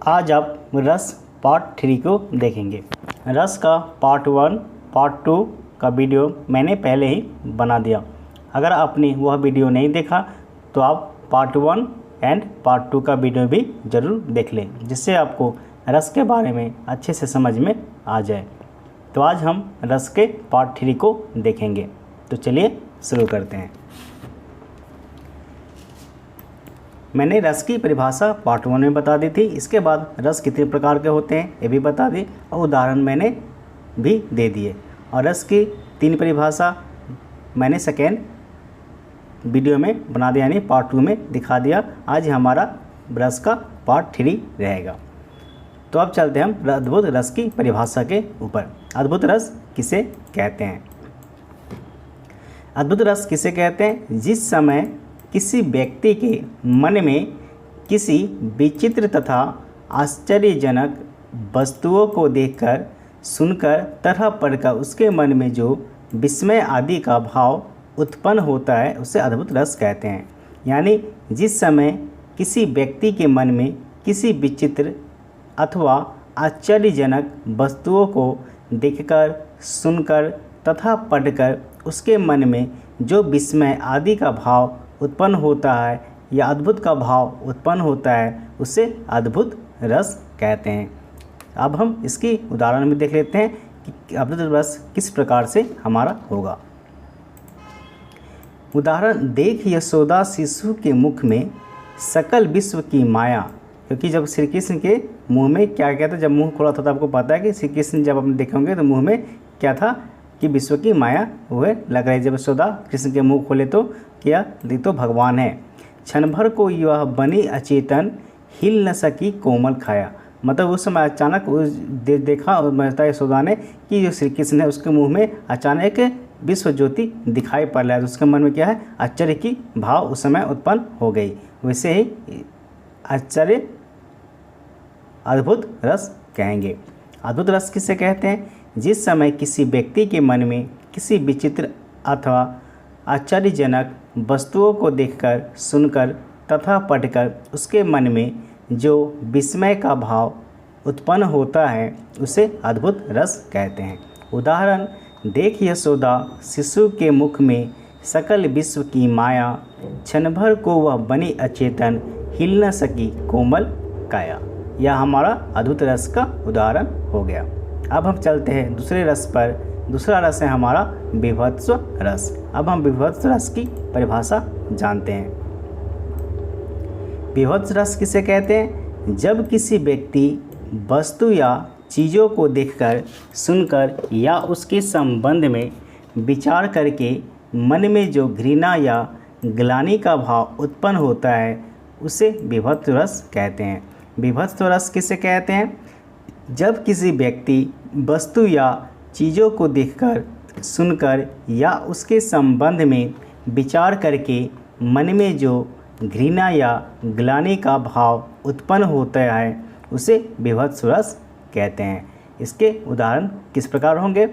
आज आप रस पार्ट 3 को देखेंगे। रस का पार्ट 1, पार्ट 2 का वीडियो मैंने पहले ही बना दिया। अगर आपने वह वीडियो नहीं देखा तो आप पार्ट 1 एंड पार्ट 2 का वीडियो भी ज़रूर देख लें, जिससे आपको रस के बारे में अच्छे से समझ में आ जाए। तो आज हम रस के पार्ट 3 को देखेंगे। तो चलिए शुरू करते हैं। मैंने रस की परिभाषा पार्ट 1 में बता दी थी। इसके बाद रस कितने प्रकार के होते हैं ये भी बता दी और उदाहरण मैंने भी दे दिए। और रस की 3 परिभाषा मैंने सेकेंड वीडियो में बना दिया, यानी पार्ट 2 में दिखा दिया। आज हमारा रस का पार्ट 3 रहेगा। तो अब चलते हैं हम अद्भुत रस की परिभाषा के ऊपर। अद्भुत रस किसे कहते हैं? अद्भुत रस किसे कहते हैं? जिस समय किसी व्यक्ति के मन में किसी विचित्र तथा आश्चर्यजनक वस्तुओं को देखकर, सुनकर, तरह पढ़कर उसके मन में जो विस्मय आदि का भाव उत्पन्न होता है, उसे अद्भुत रस कहते हैं। यानी जिस समय किसी व्यक्ति के मन में किसी विचित्र अथवा आश्चर्यजनक वस्तुओं को देखकर, सुनकर तथा पढ़कर उसके मन में जो विस्मय आदि का भाव उत्पन्न होता है या अद्भुत का भाव उत्पन्न होता है, उसे अद्भुत रस कहते हैं। अब हम इसकी उदाहरण में देख लेते हैं कि अद्भुत रस किस प्रकार से हमारा होगा। उदाहरण, देख यशोदा शिशु के मुख में सकल विश्व की माया। क्योंकि जब श्री कृष्ण के मुंह में क्या था, जब मुंह खोला था तो आपको पता है कि श्री कृष्ण जब आपने देखे होंगे तो मुंह में क्या था कि विश्व की माया वह लग रही। जब यशोदा कृष्ण के मुंह खोले तो क्या दी, तो भगवान है। क्षण भर को यह बनी अचेतन, हिल न सकी कोमल खाया। मतलब उस समय अचानक देखा और माता यशोदा ने कि जो श्री कृष्ण है उसके मुंह में अचानक विश्व ज्योति दिखाई पड़ रहा है। तो उसके मन में क्या है, आश्चर्य की भाव उस समय उत्पन्न हो गई। वैसे ही आश्चर्य अद्भुत रस कहेंगे। अद्भुत रस किसे कहते हैं? जिस समय किसी व्यक्ति के मन में किसी विचित्र अथवा आश्चर्यजनक वस्तुओं को देखकर, सुनकर तथा पढ़कर उसके मन में जो विस्मय का भाव उत्पन्न होता है, उसे अद्भुत रस कहते हैं। उदाहरण, देख यशोदा शिशु के मुख में सकल विश्व की माया, क्षण भर को वह बनी अचेतन, हिल न सकी कोमल काया। यह हमारा अद्भुत रस का उदाहरण हो गया। अब हम चलते हैं दूसरे रस पर। दूसरा रस है हमारा विभत्स रस। अब हम विभत्स रस की परिभाषा जानते हैं। विभत्स रस किसे कहते हैं? जब किसी व्यक्ति, वस्तु या चीज़ों को देखकर, सुनकर या उसके संबंध में विचार करके मन में जो घृणा या ग्लानि का भाव उत्पन्न होता है, उसे विभत्स रस कहते हैं। विभत्स रस किसे कहते हैं? जब किसी व्यक्ति, वस्तु या चीज़ों को देखकर, सुनकर या उसके संबंध में विचार करके मन में जो घृणा या ग्लानि का भाव उत्पन्न होता है, उसे विभत्स रस कहते हैं। इसके उदाहरण किस प्रकार होंगे?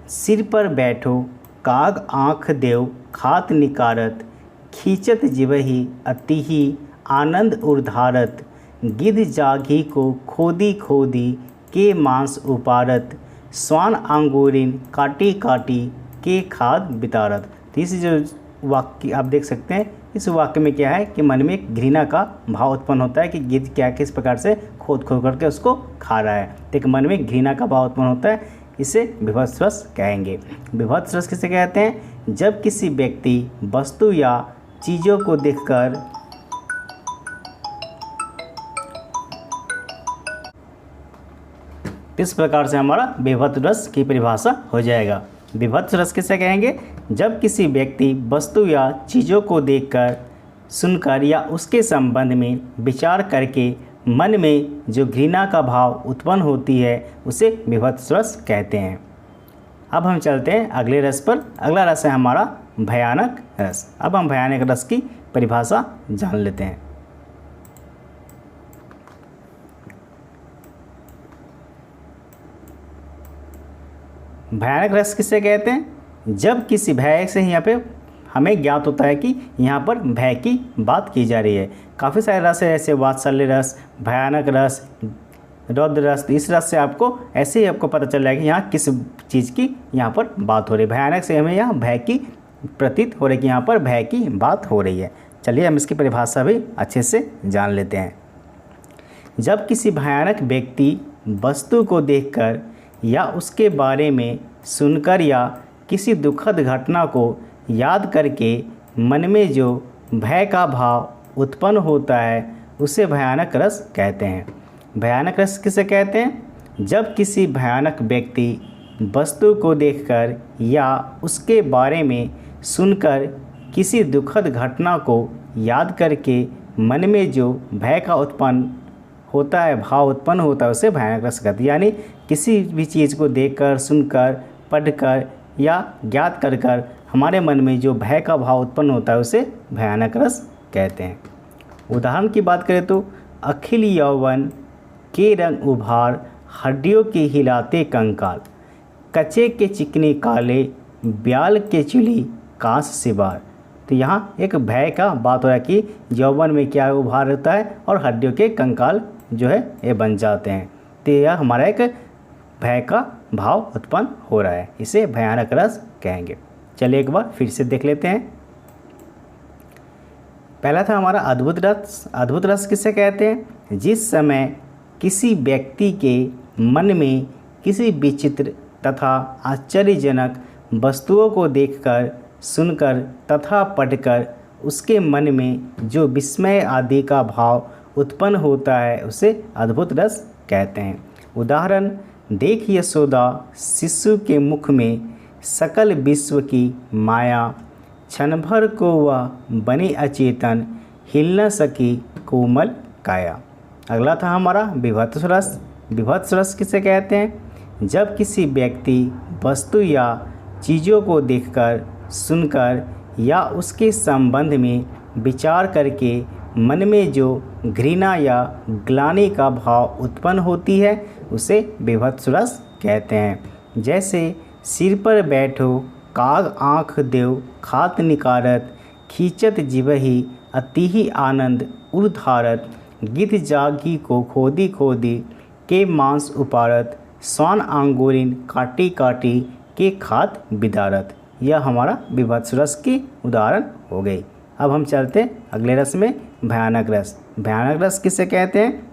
सिर पर बैठो काग आँख देव खात निकारत, खींचत जिवहि अतिही आनंद उर्धारत, गिद्ध जाघी को खोदी खोदी के मांस उपारत, स्वान आंगूरिन काटी काटी के खाद बितारत। तो इस जो वाक्य आप देख सकते हैं, इस वाक्य में क्या है कि मन में एक घृणा का भाव उत्पन्न होता है कि गिद्ध क्या किस प्रकार से खोद खोद करके उसको खा रहा है। तो एक मन में घृणा का भाव उत्पन्न होता है, इसे विभत्स रस कहेंगे। विभत्स रस किसे कहते हैं? जब किसी व्यक्ति, वस्तु या चीज़ों को देखकर, इस प्रकार से हमारा विभत्स रस की परिभाषा हो जाएगा। विभत्स रस किसे कहेंगे? जब किसी व्यक्ति, वस्तु या चीज़ों को देखकर, सुनकर या उसके संबंध में विचार करके मन में जो घृणा का भाव उत्पन्न होती है, उसे विभत्स रस कहते हैं। अब हम चलते हैं अगले रस पर। अगला रस है हमारा भयानक रस। अब हम भयानक रस की परिभाषा जान लेते हैं। भयानक रस किसे कहते हैं? जब किसी, भय से यहाँ पे हमें ज्ञात होता है कि यहाँ पर भय की बात की जा रही है। काफ़ी सारे रस है, जैसे वात्सल्य रस, भयानक रस, रौद्र रस। इस रस से आपको ऐसे ही आपको पता चल जाएगा कि यहाँ किस चीज़ की यहाँ पर बात हो रही है। भयानक से हमें यहाँ भय की प्रतीत हो रही है कि यहाँ पर भय की बात हो रही है। चलिए हम इसकी परिभाषा भी अच्छे से जान लेते हैं। जब किसी भयानक व्यक्ति वस्तु को देखकर या उसके बारे में सुनकर या किसी दुखद घटना को याद करके मन में जो भय का भाव उत्पन्न होता है उसे भयानक रस कहते हैं। भयानक रस किसे कहते हैं? जब किसी भयानक व्यक्ति वस्तु को देखकर या उसके बारे में सुनकर किसी दुखद घटना को याद करके मन में जो भय का उत्पन्न होता है, भाव उत्पन्न होता है, उसे भयानक रस कहते हैं। यानी किसी भी चीज़ को देखकर, सुनकर, पढ़कर या ज्ञात कर कर हमारे मन में जो भय का भाव उत्पन्न होता है उसे भयानक रस कहते हैं। उदाहरण की बात करें तो अखिल यौवन के रंग उभार, हड्डियों के हिलाते कंकाल, कच्चे के चिकने काले, ब्याल के चुली कांस से बार। तो यहाँ एक भय का बात हो रहा है कि यौवन में क्या उभार होता है और हड्डियों के कंकाल जो है ये बन जाते हैं। तो यह हमारा एक भय का भाव उत्पन्न हो रहा है, इसे भयानक रस कहेंगे। चलिए एक बार फिर से देख लेते हैं। पहला था हमारा अद्भुत रस। अद्भुत रस किसे कहते हैं? जिस समय किसी व्यक्ति के मन में किसी विचित्र तथा आश्चर्यजनक वस्तुओं को देखकर, सुनकर तथा पढ़कर उसके मन में जो विस्मय आदि का भाव उत्पन्न होता है उसे अद्भुत रस कहते हैं। उदाहरण, देख यशोदा शिशु के मुख में सकल विश्व की माया, क्षण भर को वह बनी अचेतन, हिल न सकी कोमल काया। अगला था हमारा विभत्स रस। विभत्स रस किसे कहते हैं? जब किसी व्यक्ति, वस्तु या चीज़ों को देखकर, सुनकर या उसके संबंध में विचार करके मन में जो घृणा या ग्लानि का भाव उत्पन्न होती है उसे विभत्स रस कहते हैं। जैसे सिर पर बैठो काग आँख देव खात निकारत, खींचत जिवहि अति ही आनंद उर्धारत, गिद्ध जागी को खोदी खोदी के मांस उपारत, स्वान आंगूरिन काटी काटी के खात बिदारत। यह हमारा विभत्स रस की उदाहरण हो गई। अब हम चलते अगले रस में, भयानक रस। भयानक रस किसे कहते हैं?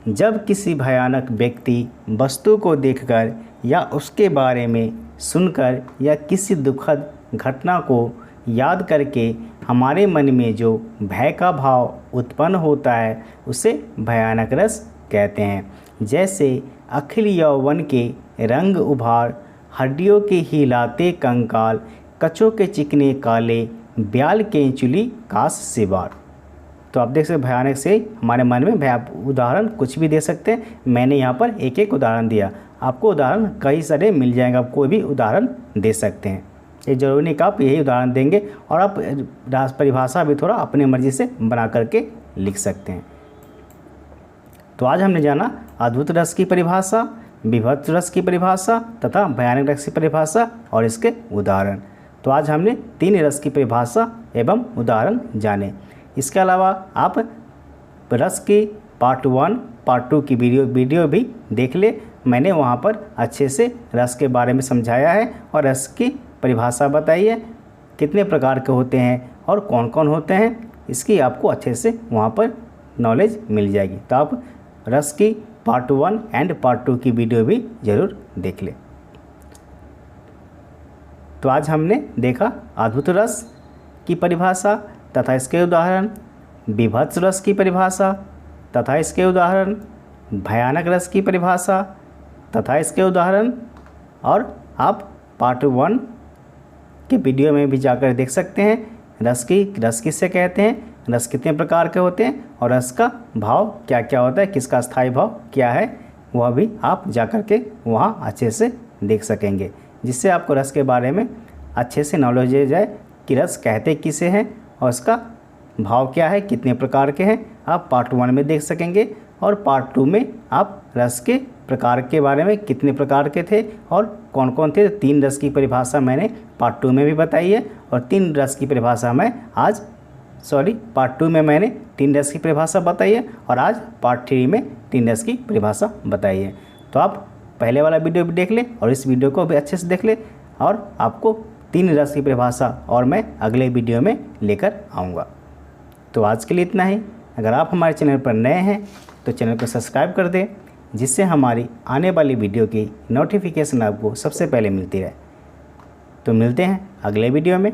जब किसी भयानक व्यक्ति वस्तु को देखकर या उसके बारे में सुनकर या किसी दुखद घटना को याद करके हमारे मन में जो भय का भाव उत्पन्न होता है उसे भयानक रस कहते हैं। जैसे अखिल यौवन के रंग उभार, हड्डियों के हिलाते कंकाल, कचों के चिकने काले, ब्याल के चुली कास से बार। तो आप देख सकते भयानक से हमारे मन में भय, उदाहरण कुछ भी दे सकते हैं। मैंने यहाँ पर एक एक उदाहरण दिया, आपको उदाहरण कई सारे मिल जाएंगे, आप कोई भी उदाहरण दे सकते हैं। ये जरूरी नहीं कि आप यही उदाहरण देंगे, और आप परिभाषा भी थोड़ा अपनी मर्जी से बना करके लिख सकते हैं। तो आज हमने जाना अद्भुत रस की परिभाषा, विभत्स रस की परिभाषा तथा भयानक रस की परिभाषा और इसके उदाहरण। तो आज हमने 3 रस की परिभाषा एवं उदाहरण जाने। इसके अलावा आप रस की पार्ट 1, पार्ट 2 की वीडियो भी देख ले। मैंने वहाँ पर अच्छे से रस के बारे में समझाया है और रस की परिभाषा बताई है, कितने प्रकार के होते हैं और कौन कौन होते हैं, इसकी आपको अच्छे से वहाँ पर नॉलेज मिल जाएगी। तो आप रस की पार्ट 1 एंड पार्ट 2 की वीडियो भी ज़रूर देख लें। तो आज हमने देखा अद्भुत रस की परिभाषा तथा इसके उदाहरण, विभत्स रस की परिभाषा तथा इसके उदाहरण, भयानक रस की परिभाषा तथा इसके उदाहरण, और आप पार्ट 1 के वीडियो में भी जाकर देख सकते हैं रस किससे कहते हैं, रस कितने प्रकार के होते हैं और रस का भाव क्या क्या होता है, किसका स्थायी भाव क्या है, वह भी आप जाकर के वहाँ अच्छे से देख सकेंगे, जिससे आपको रस के बारे में अच्छे से नॉलेज हो जाए कि रस कहते किसे हैं और उसका भाव क्या है, कितने प्रकार के हैं। आप पार्ट 1 में देख सकेंगे और पार्ट 2 में आप रस के प्रकार के बारे में, कितने प्रकार के थे और कौन कौन थे। 3 रस की परिभाषा मैंने पार्ट 2 में भी बताई है और 3 रस की परिभाषा मैं पार्ट 2 में मैंने 3 रस की परिभाषा बताई है और आज पार्ट 3 में 3 रस की परिभाषा बताई है। तो आप पहले वाला वीडियो भी देख लें और इस वीडियो को भी अच्छे से देख लें और आपको 3 रस की परिभाषा और मैं अगले वीडियो में लेकर आऊँगा। तो आज के लिए इतना ही। अगर आप हमारे चैनल पर नए हैं तो चैनल को सब्सक्राइब कर दें, जिससे हमारी आने वाली वीडियो की नोटिफिकेशन आपको सबसे पहले मिलती रहे। तो मिलते हैं अगले वीडियो में।